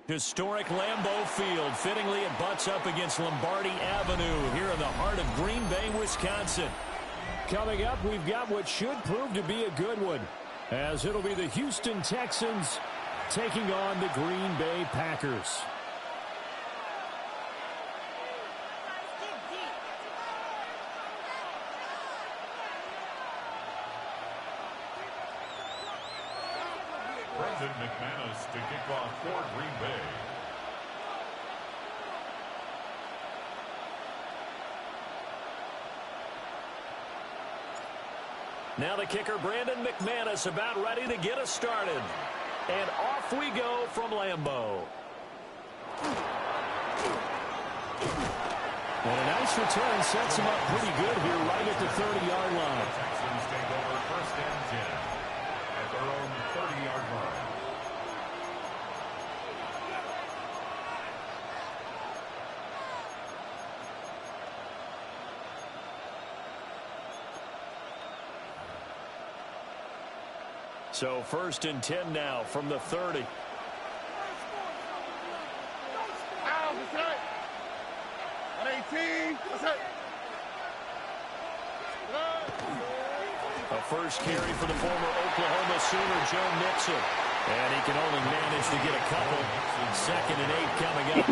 Historic Lambeau Field. Fittingly, it butts up against Lombardi Avenue here in the heart of Green Bay, Wisconsin. Coming up, we've got what should prove to be a good one, as it'll be the Houston Texans taking on the Green Bay Packers. McManus to kick off for Green Bay. Now the kicker, Brandon McManus, about ready to get us started. And off we go from Lambeau. And a nice return sets him up pretty good here right at the 30-yard line. The Texans take over 1st and 10 at their own 30-yard line. So 1st and 10 now from the 30. A first carry for the former Oklahoma Sooner, Joe Mixon. And he can only manage to get a couple. 2nd and 8 coming up.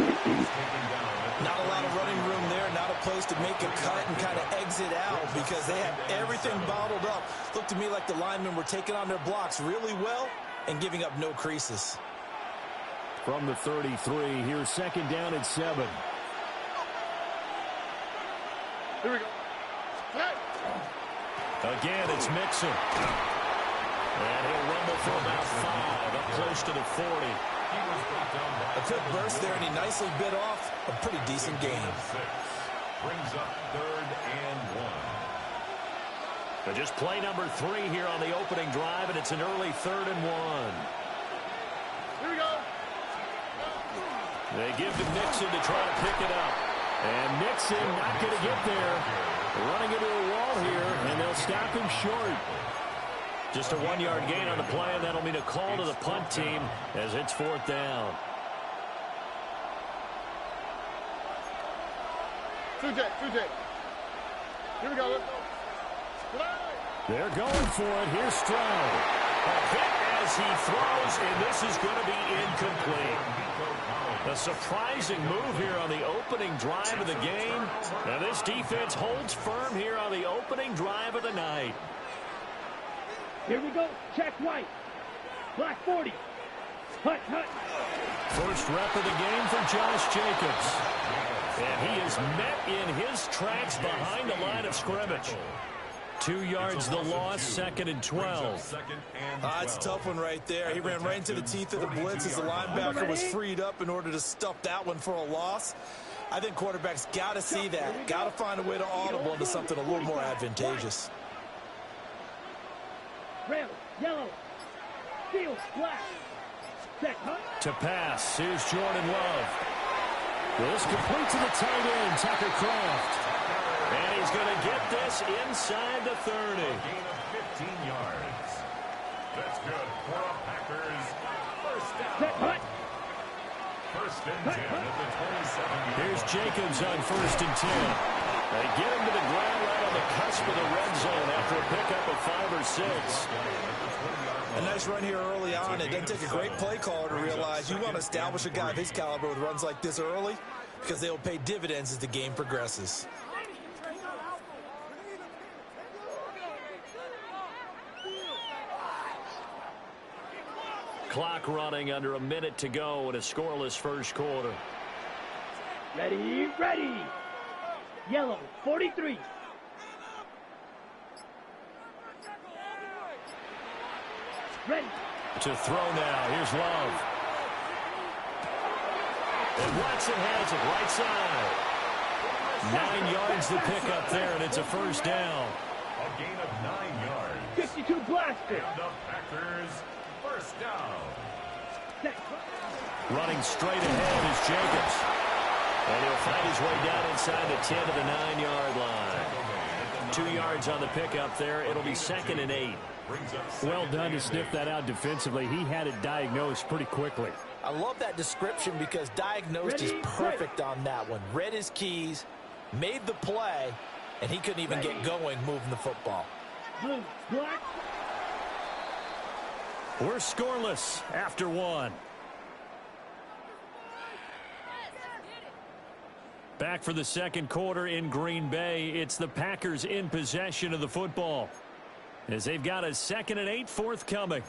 Not a lot of running room there, not a place to make a cut and kind of exit out because they have everything bottled up. Looked to me like the linemen were taking on their blocks really well and giving up no creases. From the 33, here's 2nd down and 7. Here we go. Again, it's Mixon. And he'll rumble for about 5, up close to the 40. A quick burst there, and he nicely bit off a pretty decent gain. Brings up 3rd and 1. But just play number 3 here on the opening drive, and it's an early 3rd and 1. Here we go. They give to Mixon to try to pick it up. And Mixon not going to get there. Running into a wall here, and they'll stop him short. Just a 1-yard gain on the play, and that'll mean a call to the punt team as it's 4th down. Here we go. Let's go. They're going for it. Here's Stroud. A hit as he throws, and this is going to be incomplete. A surprising move here on the opening drive of the game. Now this defense holds firm here on the opening drive of the night. Here we go. Check right. Black 40. Hut. First rep of the game for Josh Jacobs. And he is met in his tracks behind the line of scrimmage. 2 yards the loss, 2nd and 12. It's a tough one right there. He ran right into the teeth of the blitz as the linebacker was freed up in order to stuff that one for a loss. I think quarterbacks got to see that. Got to find a way to audible into something a little more advantageous. Red, yellow, field, black. Set, To pass, here's Jordan Love. This complete to the tight end, Tucker Kraft. And he's going to get this inside the 30. A gain of 15 yards. That's good for a Packers first down. Set, hut. First and 10 at the 27. Here's Jacobs on 1st and 10. They get him to the ground right on the cusp of the red zone after a pickup of 5 or 6. A nice run here early on. It doesn't take a great play caller to realize you want to establish a guy of his caliber with runs like this early because they will pay dividends as the game progresses. Clock running, under a minute to go in a scoreless first quarter. Ready. Yellow, 43. Ready. To throw now. Here's Love. And Watson has it right side. 9 yards to pick up there, and it's a first down. A gain of 9 yards. 52 blaster. And the Packers first down. Set. Running straight ahead is Jacobs. And he'll find his way down inside the 10 to the 9-yard line. 2 yards on the pickup there. It'll be 2nd and 8. Well done to sniff that out defensively. He had it diagnosed pretty quickly. I love that description because diagnosed is perfect on that one. Read his keys, made the play, and he couldn't even get going moving the football. Blue, black. We're scoreless after 1. Back for the second quarter in Green Bay. It's the Packers in possession of the football, as they've got a 2nd and 8 forthcoming.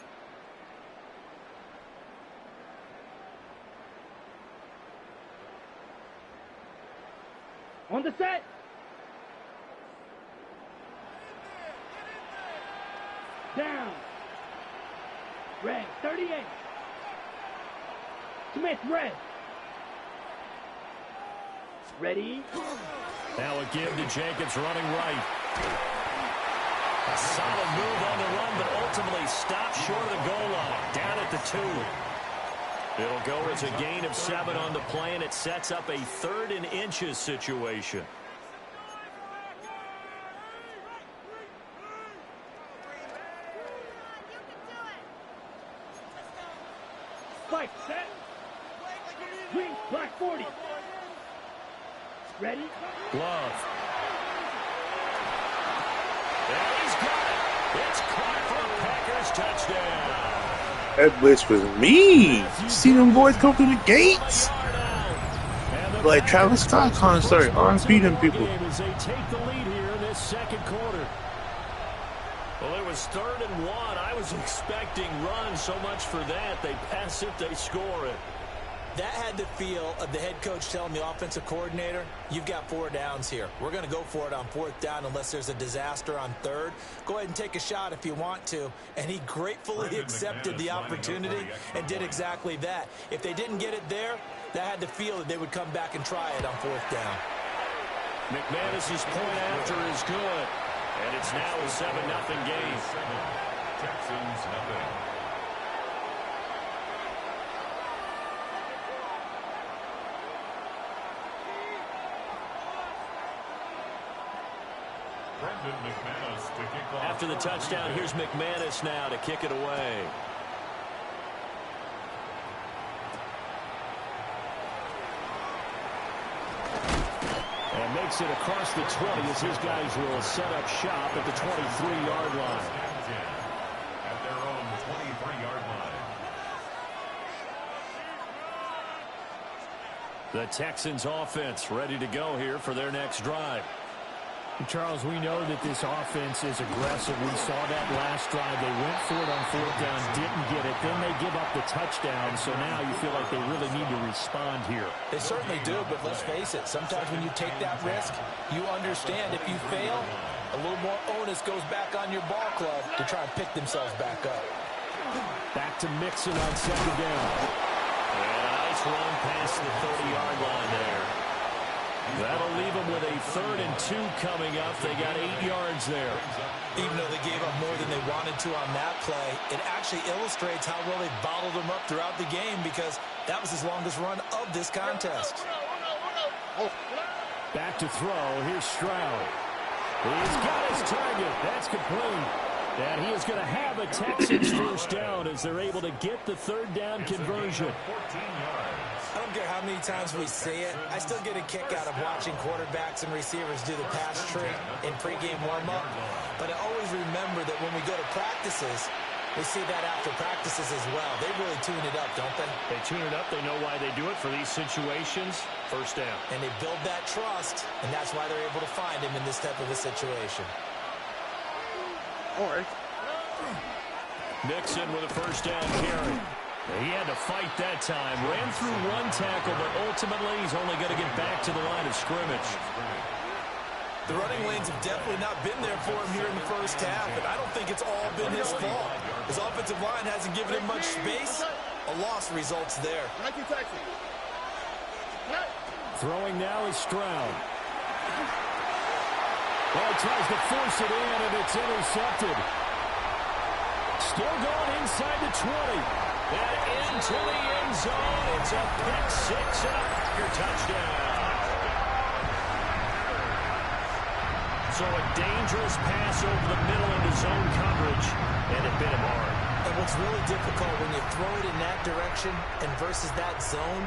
On the set. Down. Red, 38. Smith, red. Ready. Now a give to Jacobs running right. A solid move on the run, but ultimately stopped short of the goal line. Down at the 2. It'll go as a gain of 7 on the play, and it sets up a 3rd and inches situation. Spike, set. Green, black 40. Ready. Love. And he's got it. It's caught for a Packers touchdown. That blitz was mean. You see them boys come through the gates? Like Travis Scott concert. R&B them people. As they take the lead here in this second quarter. Well, it was 3rd and 1. I was expecting runs, so much for that. They pass it, they score it. That had the feel of the head coach telling the offensive coordinator, you've got 4 downs here. We're going to go for it on 4th down unless there's a disaster on 3rd. Go ahead and take a shot if you want to. And he gratefully accepted the opportunity and did exactly that. If they didn't get it there, that had the feel that they would come back and try it on 4th down. McManus's point after is good. And it's now a 7-0 game. Texans nothing. After the touchdown, here's McManus now to kick it away. And makes it across the 20 as his guys will set up shop at the 23-yard line. At their own 23-yard line. The Texans offense ready to go here for their next drive. Charles, we know that this offense is aggressive. We saw that last drive. They went for it on fourth down, didn't get it. Then they give up the touchdown. So now you feel like they really need to respond here. They certainly do, but let's face it. Sometimes when you take that risk, you understand if you fail, a little more onus goes back on your ball club to try and pick themselves back up. Back to Mixon on second down. And a nice run past the 30-yard line there. That'll leave them with a 3rd and 2 coming up. They got 8 yards there. Even though they gave up more than they wanted to on that play, it actually illustrates how well they bottled them up throughout the game because that was his longest run of this contest. Back to throw. Here's Stroud. He's got his target. That's complete. And he is going to have a Texans first down as they're able to get the 3rd down conversion. 14 yards. I don't care how many times we say it, I still get a kick out of watching quarterbacks and receivers do the pass tree in pregame warm-up. But I always remember that when we go to practices, we see that after practices as well. They really tune it up, don't they? They tune it up. They know why they do it for these situations. First down. And they build that trust, and that's why they're able to find him in this type of a situation. All right. Mixon with a first down carry. He had to fight that time. Ran through one tackle, but ultimately he's only going to get back to the line of scrimmage. The running lanes have definitely not been there for him here in the first half, and I don't think it's all been his fault. His offensive line hasn't given him much space. A loss results there. Throwing now is Stroud. Well, he tries to force it in, and it's intercepted. Still going inside the 20. And into the end zone. It's a pick six and a Packer touchdown. So a dangerous pass over the middle into zone coverage, and it bit him hard. And what's really difficult when you throw it in that direction and versus that zone,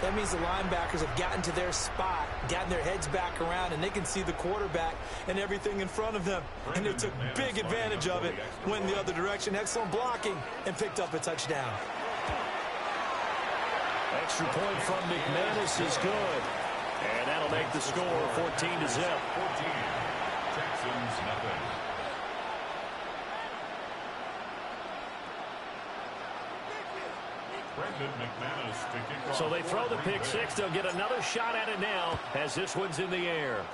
that means the linebackers have gotten to their spot, gotten their heads back around, and they can see the quarterback and everything in front of them. And they took big advantage of it, went the other direction, excellent blocking, and picked up a touchdown. Extra point from McManus is good. And that'll make the score 14-0. 14. Texans nothing. So they throw the pick six. They'll get another shot at it now as this one's in the air.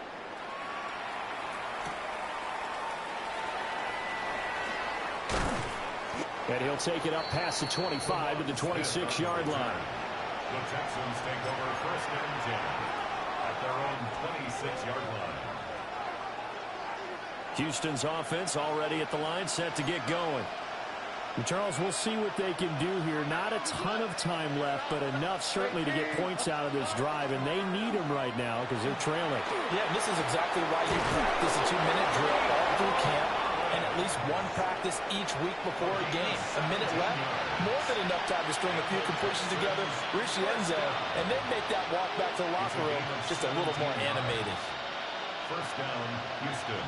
And he'll take it up past the 25 to the 26-yard line. The Texans take over 1st and 10 at their own 26-yard line. Houston's offense already at the line, set to get going. And Charles, we'll see what they can do here. Not a ton of time left, but enough certainly to get points out of this drive, and they need them right now because they're trailing. Yeah, this is exactly why you practice a 2-minute drill all through camp and at least one practice each week before a game. A minute left, more than enough time to string a few completions together, reach the end zone, and then make that walk back to the locker room just a little more animated. 1st down, Houston.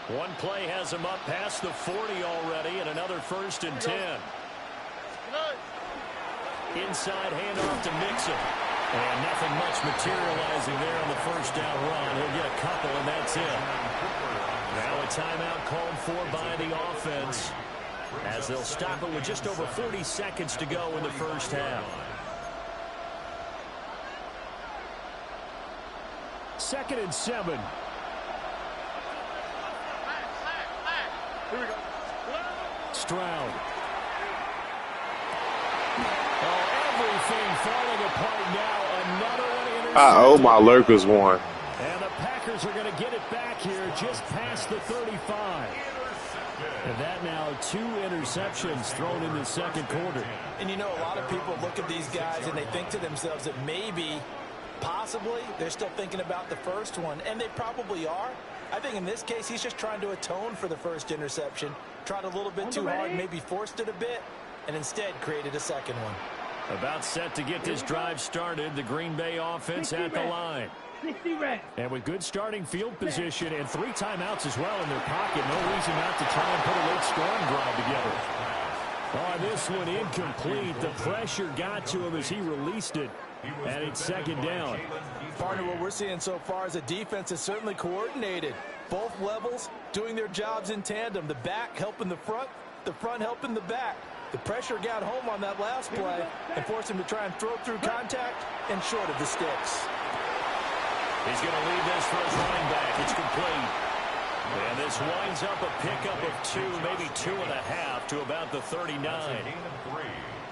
One play has him up past the 40 already, and another 1st and 10. Inside handoff to Mixon. And nothing much materializing there on the 1st down run. He'll get a couple, and that's it. Now a timeout called for by the offense as they'll stop it with just over 40 seconds to go in the 1st half. 2nd and 7. Here we go. Stroud. Oh, everything falling apart now. Another one intercepted. Oh, my lurkers won. And the Packers are going to get it back here just past the 35. And that now 2 interceptions thrown in the second quarter. And you know, a lot of people look at these guys and they think to themselves that maybe, possibly, they're still thinking about the first one. And they probably are. I think in this case, he's just trying to atone for the first interception. Tried a little bit too hard, maybe forced it a bit, and instead created a second one. About set to get this drive started, the Green Bay offense at the line. And with good starting field position and 3 timeouts as well in their pocket, no reason not to try and put a late scoring drive together. Oh, this one incomplete. The pressure got to him as he released it, and it's second down. Partner, what we're seeing so far is a defense is certainly coordinated. Both levels doing their jobs in tandem. The back helping the front helping the back. The pressure got home on that last play and forced him to try and throw through contact and short of the sticks. He's going to leave this for his running back. It's complete. And this winds up a pickup of 2, maybe 2.5 to about the 39.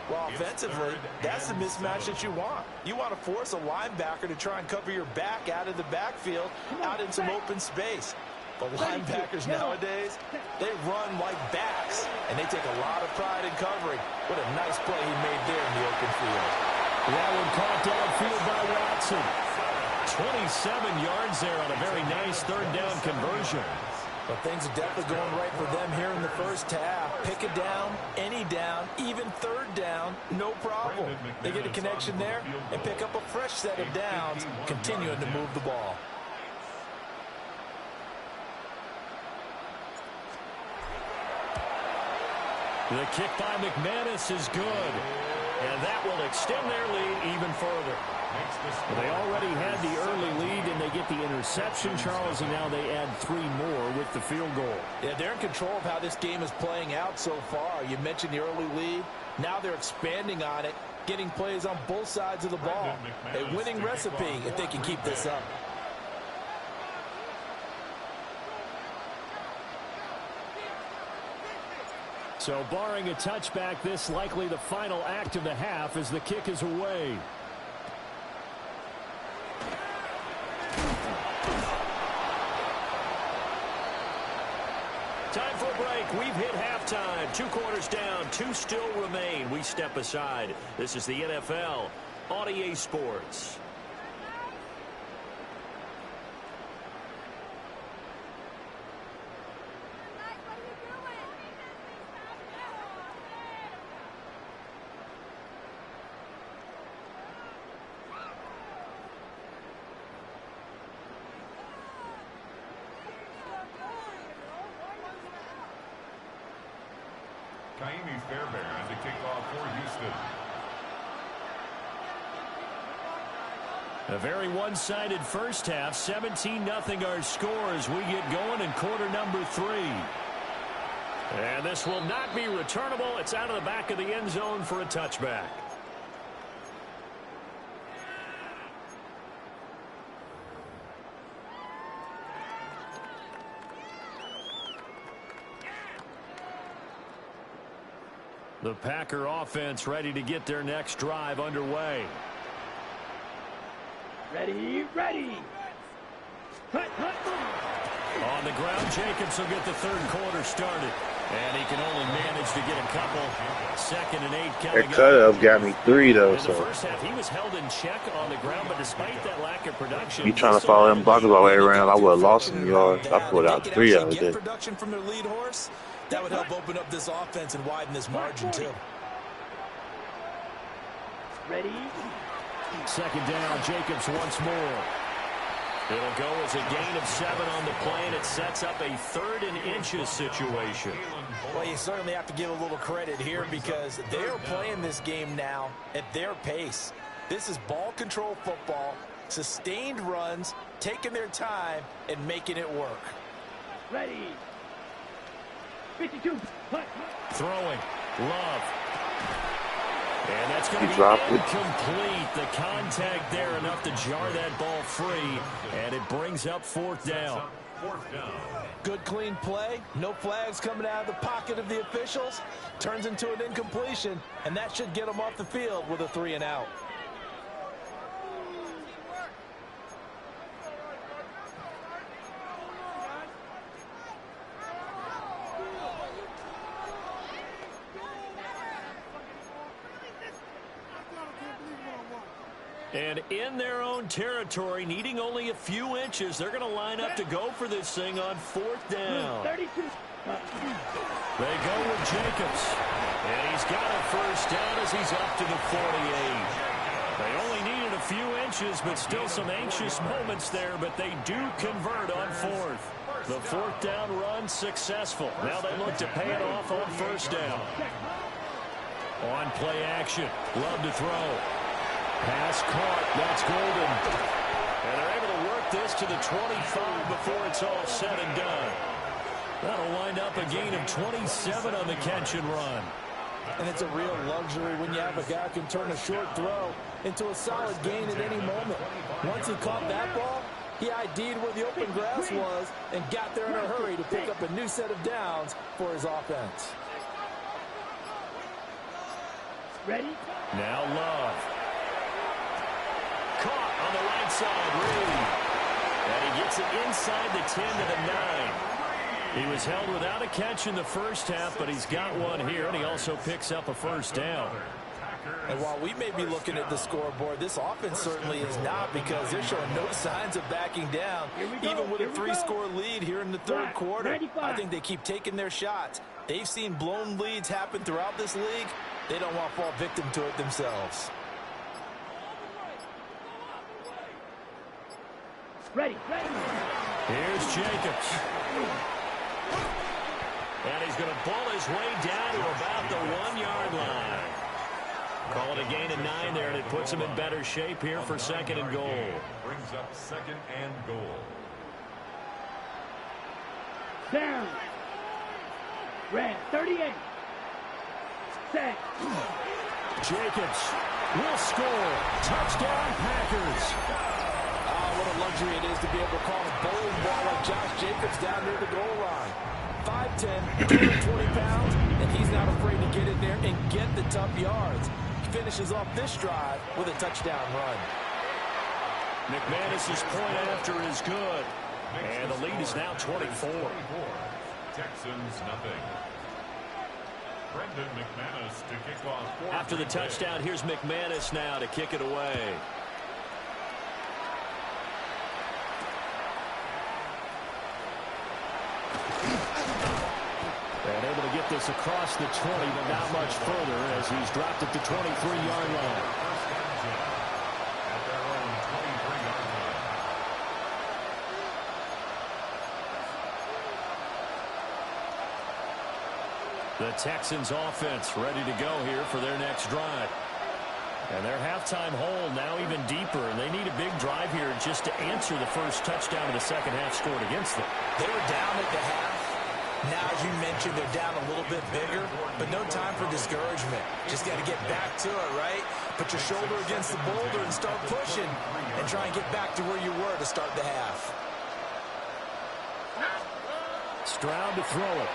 Well, offensively, that's the mismatch that you want. You want to force a linebacker to try and cover your back out of the backfield, out in some open space. But linebackers nowadays, they run like backs, and they take a lot of pride in covering. What a nice play he made there in the open field. That one caught downfield by Watson. 27 yards there on a very nice third down conversion. But things are definitely going right for them here in the first half. Pick a down, any down, even third down, no problem. They get a connection there and pick up a fresh set of downs, continuing to move the ball. The kick by McManus is good. And that will extend their lead even further. They already had the early lead, and they get the interception, Charles, and now they add 3 more with the field goal. Yeah, they're in control of how this game is playing out so far. You mentioned the early lead. Now they're expanding on it, getting plays on both sides of the ball. A winning recipe if they can keep this up. So barring a touchback, this likely the final act of the half as the kick is away. Time for a break. We've hit halftime. 2 quarters down. 2 still remain. We step aside. This is the NFL on EA Sports. Fairbairn to kick off for Houston. A very one-sided first half. 17-0 our score as we get going in quarter number 3. And this will not be returnable. It's out of the back of the end zone for a touchback. The Packer offense ready to get their next drive underway. Ready, ready. Cut, cut. On the ground, Jacobs will get the third quarter started. And he can only manage to get a couple. 2nd and 8 coming up. That cut-up got me 3, though. In the first half, he was held in check on the ground, but despite that lack of production, You trying to follow them blockers all the way around, I would have lost some yards. I put out 3 out of it. Production from their lead horse, that would help open up this offense and widen this margin, too. Ready. 2nd down, Jacobs once more. It'll go as a gain of 7 on the play, and it sets up a 3rd and inches situation. Well, you certainly have to give a little credit here because they're playing this game now at their pace. This is ball control football, sustained runs, taking their time, and making it work. Ready. 52. Cut. Throwing. Love. And that's going to be dropped it. incomplete. The contact there enough to jar that ball free, and it brings up 4th down. Good clean play. No flags coming out of the pocket of the officials. Turns into an incompletion, and that should get them off the field with a 3 and out. And in their own territory, needing only a few inches, they're going to line up to go for this thing on 4th down. 32. They go with Jacobs. And he's got a first down as he's up to the 48. They only needed a few inches, but still some anxious moments there, but they do convert on 4th. The 4th down run successful. Now they look to pay it off on 1st down. On play action. Love to throw. Pass caught. That's Golden. And they're able to work this to the 25 before it's all said and done. That'll wind up a gain of 27 on the catch and run. And it's a real luxury when you have a guy who can turn a short throw into a solid gain at any moment. Once he caught that ball, he ID'd where the open grass was and got there in a hurry to pick up a new set of downs for his offense. Ready? Now Love. Caught on the right side, Reed. And he gets it inside the 10 to the 9. He was held without a catch in the first half, but he's got one here, and he also picks up a first down. And while we may be looking at the scoreboard, this offense certainly is not, because they're showing no signs of backing down, even with a 3-score lead here in the 3rd quarter. I think they keep taking their shots. They've seen blown leads happen throughout this league. They don't want to fall victim to it themselves. Ready. Here's Jacobs. And he's going to pull his way down to about the 1-yard line. Call it a gain of 9 there, and it puts him in better shape here for 2nd and goal. Brings up 2nd and goal. Down. Red 38. Set. Jacobs will score. Touchdown, Packers. What a luxury it is to be able to call a bowling ball like Josh Jacobs down near the goal line. 5'10", 220 pounds, and he's not afraid to get in there and get the tough yards. He finishes off this drive with a touchdown run. McManus's point after is good. And the lead is now 24. Texans nothing. Brendan McManus to kick off. After the touchdown, here's McManus now to kick it away. And able to get this across the 20, but not much further as he's dropped at the 23-yard line. At their own 23-yard line. The Texans offense ready to go here for their next drive. And their halftime hole now even deeper, and they need a big drive here just to answer the first touchdown of the second half scored against them. They were down at the half. Now, as you mentioned, they're down a little bit bigger, but no time for discouragement. Just got to get back to it, right? Put your shoulder against the boulder and start pushing, and try and get back to where you were to start the half. Stroud to throw it.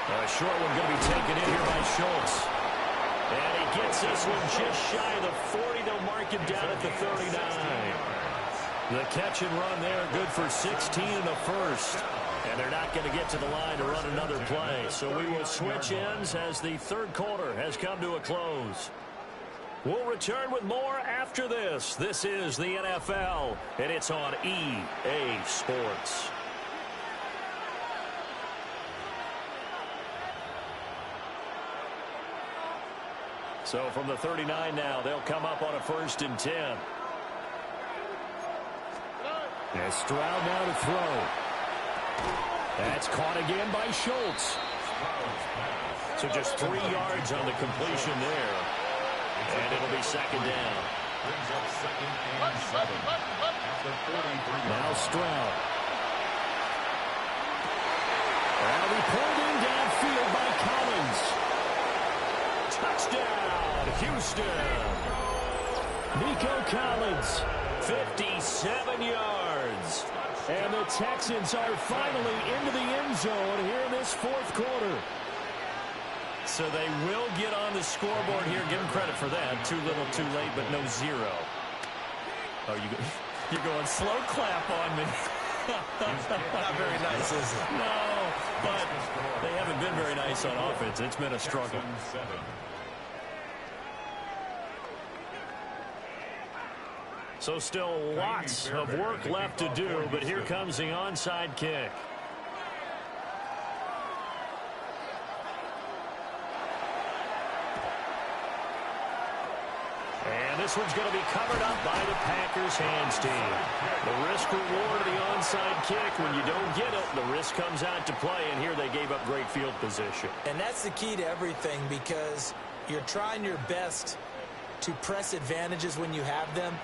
A short one going to be taken in here by Schultz. And he gets this one just shy of the 40. They'll mark him down at the 39. The catch and run there, good for 16 in the first. And they're not going to get to the line to run another play. So we will switch ends as the 3rd quarter has come to a close. We'll return with more after this. This is the NFL, and it's on EA Sports. So from the 39 now, they'll come up on a 1st and 10. And Stroud now to throw. That's caught again by Schultz. So just 3 yards on the completion there. And it'll be 2nd down. Brings up 2nd and 7. At the 43. Now Stroud. That'll be pulled in downfield by Collins. Touchdown, Houston. Nico Collins, 57 yards. And the Texans are finally into the end zone here in this 4th quarter. So they will get on the scoreboard here. Give them credit for that. Too little, too late, but no 0. Oh, you're going slow clap on me. Not very nice, is it? No, but they haven't been very nice on offense. It's been a struggle. So still lots of work left to do, but here comes the onside kick. And this one's going to be covered up by the Packers hands team. The risk reward of the onside kick. When you don't get it, the risk comes out to play, and here they gave up great field position. And that's the key to everything, because you're trying your best to press advantages when you have them,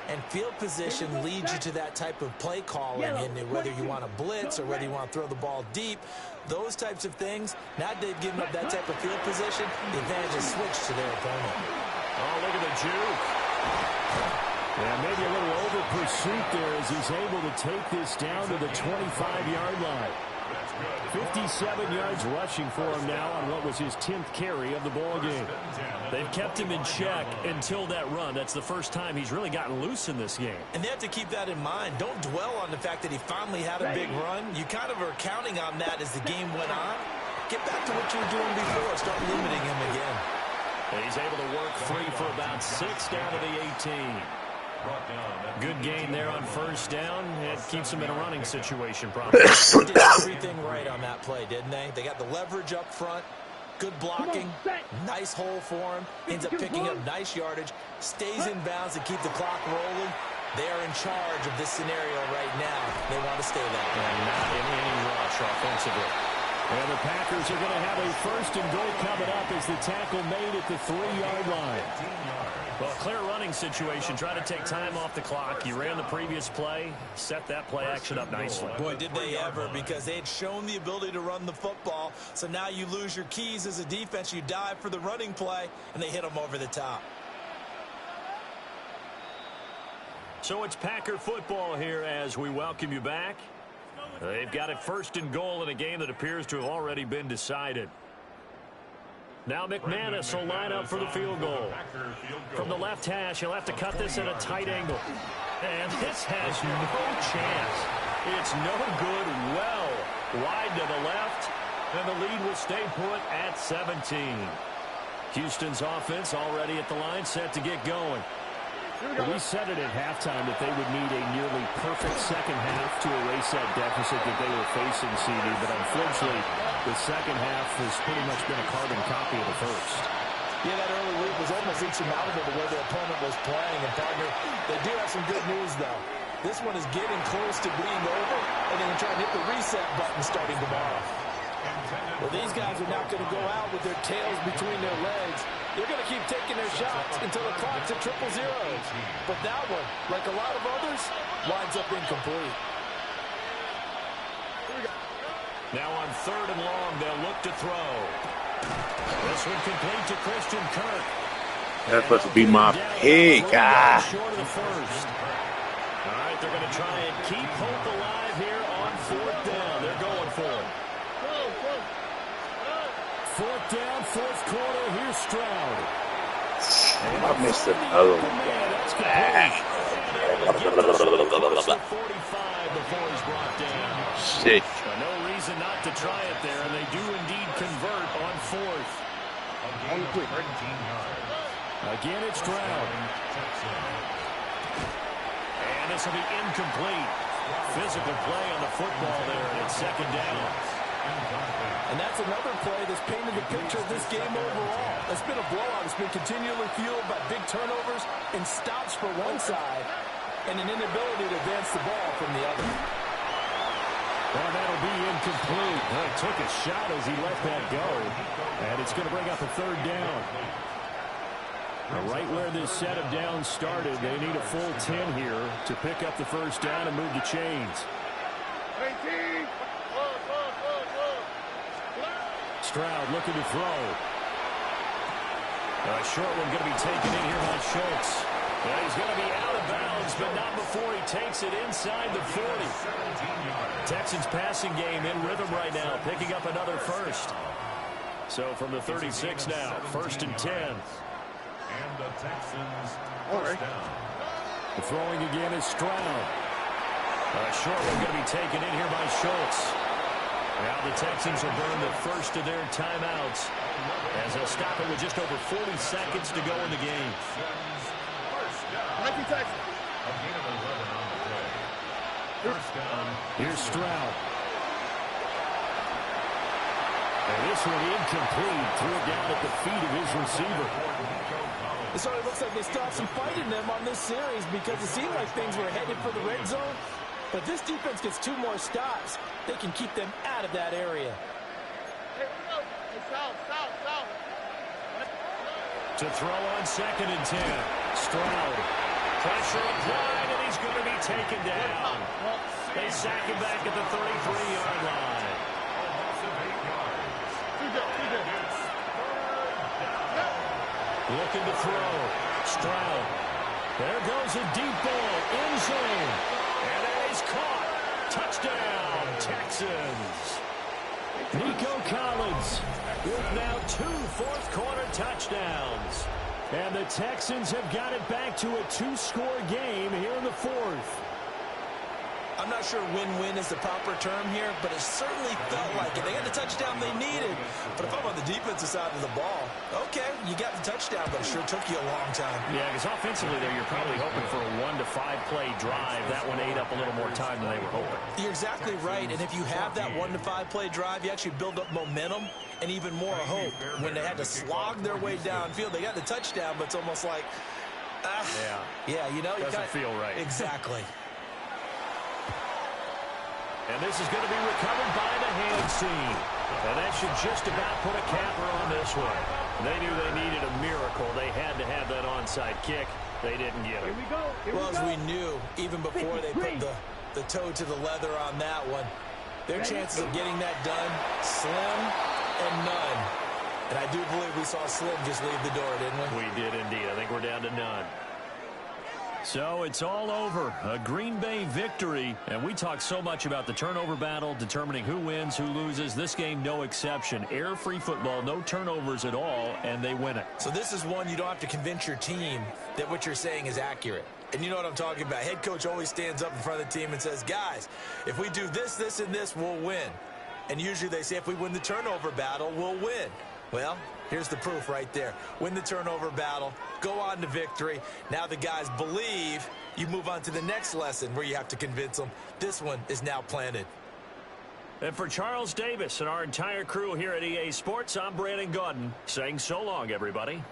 and field position leads you to that type of play calling, and whether you want to blitz or whether you want to throw the ball deep, those types of things. Now they've given up that type of field position, the advantage is switched to their opponent. Oh, look at the juke. Yeah, maybe a little over pursuit there as he's able to take this down to the 25-yard line. 57 yards rushing for him now on what was his 10th carry of the ball game. They've kept him in check until that run. That's the first time he's really gotten loose in this game. And they have to keep that in mind. Don't dwell on the fact that he finally had a big run. You kind of are counting on that as the game went on. Get back to what you were doing before. Start limiting him again. And he's able to work free for about 6 down to the 18. Good gain there on first down. It keeps him in a running situation probably. They did everything right on that play, didn't they? They got the leverage up front. Good blocking. Nice hole for him. Ends up picking up nice yardage. Stays in bounds to keep the clock rolling. They are in charge of this scenario right now. They want to stay that way. And not in any rush offensively. And the Packers are going to have a first and goal coming up as the tackle made at the 3-yard line. Well, clear running situation. Try to take time off the clock. You ran the previous play, set that play action up nicely. Boy, did they ever, because they had shown the ability to run the football. So now you lose your keys as a defense. You dive for the running play, and they hit them over the top. So it's Packer football here as we welcome you back. They've got it first and goal in a game that appears to have already been decided. Now McManus will line up for the field goal. From the left hash, he'll have to cut this at a tight angle. And this has no chance. It's no good. Well wide to the left, and the lead will stay put at 17. Houston's offense already at the line, set to get going. We said it at halftime that they would need a nearly perfect second half to erase that deficit that they were facing, CD, but unfortunately, the second half has pretty much been a carbon copy of the first. Yeah, that early lead was almost insurmountable the way their opponent was playing. And, partner, they do have some good news, though. This one is getting close to being over, and they're going to try and hit the reset button starting tomorrow. Well, these guys are not going to go out with their tails between their legs. They're going to keep taking their shots until the clock's at 0-0. But that one, like a lot of others, winds up incomplete. Now on 3rd and long, they'll look to throw. This one complete to Christian Kirk. That's supposed to be my pick. Short of the first. All right, they're going to try and keep hope alive here on 4th down. They're going for it. 4th down, 4th quarter. Here's Stroud. I missed another one. That's complete. 45 before he's brought down. Shit. No reason not to try it there, and they do indeed convert on 4th. Again, it's Stroud. And this will be incomplete. Physical play on the football there, and it's 2nd down. And that's another play that's painted the picture of this game overall. It's been a blowout. It's been continually fueled by big turnovers and stops for one side and an inability to advance the ball from the other. Well, that'll be incomplete. He took a shot as he let that go. And it's going to bring up a 3rd down. Right where this set of downs started, they need a full 10 here to pick up the first down and move the chains. 18. Stroud looking to throw. A short one going to be taken in here by Schultz. And he's going to be out of bounds, but not before he takes it inside the 40. Texans passing game in rhythm right now, picking up another first. So from the 36 now, 1st and 10. And the Texans first down. The throwing again is Stroud. A short one going to be taken in here by Schultz. Now the Texans will burn the first of their timeouts as they'll stop it with just over 40 seconds to go in the game. A gain of 11 on the play. First down. Here's Stroud. And this one incomplete. Threw it down at the feet of his receiver. It sort of looks like they still have some fight in them on this series because it seemed like things were headed for the red zone. But this defense gets 2 more stops. They can keep them out of that area. To throw on 2nd and 10. Stroud. Pressure applied, and he's going to be taken down. They sack him back at the 33-yard line. Looking to throw. Stroud. There goes a deep ball. End zone. And that is caught. Touchdown, Texans. Nico Collins with now 2 fourth-quarter touchdowns. And the Texans have got it back to a 2-score game here in the 4th. I'm not sure win-win is the proper term here, but it certainly felt like it. They got the touchdown they needed. But if I'm on the defensive side of the ball, okay, you got the touchdown, but it sure took you a long time. Yeah, because offensively there, you're probably hoping for a 1 to 5 play drive. That one ate up a little more time than they were hoping. You're exactly right, and if you have that 1 to 5 play drive, you actually build up momentum and even more hope. When they had to slog their way downfield, they got the touchdown, but it's almost like, yeah, you know, doesn't feel right. Exactly. And this is going to be recovered by the hands team. And that should just about put a capper on this one. They knew they needed a miracle. They had to have that onside kick. They didn't get it. Here we go. Well, as we knew, even before they put the toe to the leather on that one, their chances of getting that done, slim and none. And I do believe we saw Slim just leave the door, didn't we? We did indeed. I think we're down to none. So it's all over. A Green Bay victory. And we talk so much about the turnover battle, determining who wins, who loses. This game, no exception. Air-free football, no turnovers at all, and they win it. So this is one you don't have to convince your team that what you're saying is accurate. And you know what I'm talking about. Head coach always stands up in front of the team and says, guys, if we do this, this, and this, we'll win. And usually they say if we win the turnover battle, we'll win. Well, here's the proof right there. Win the turnover battle, go on to victory. Now the guys believe. You move on to the next lesson where you have to convince them. This one is now planted. And for Charles Davis and our entire crew here at EA Sports, I'm Brandon Gaudin saying so long, everybody.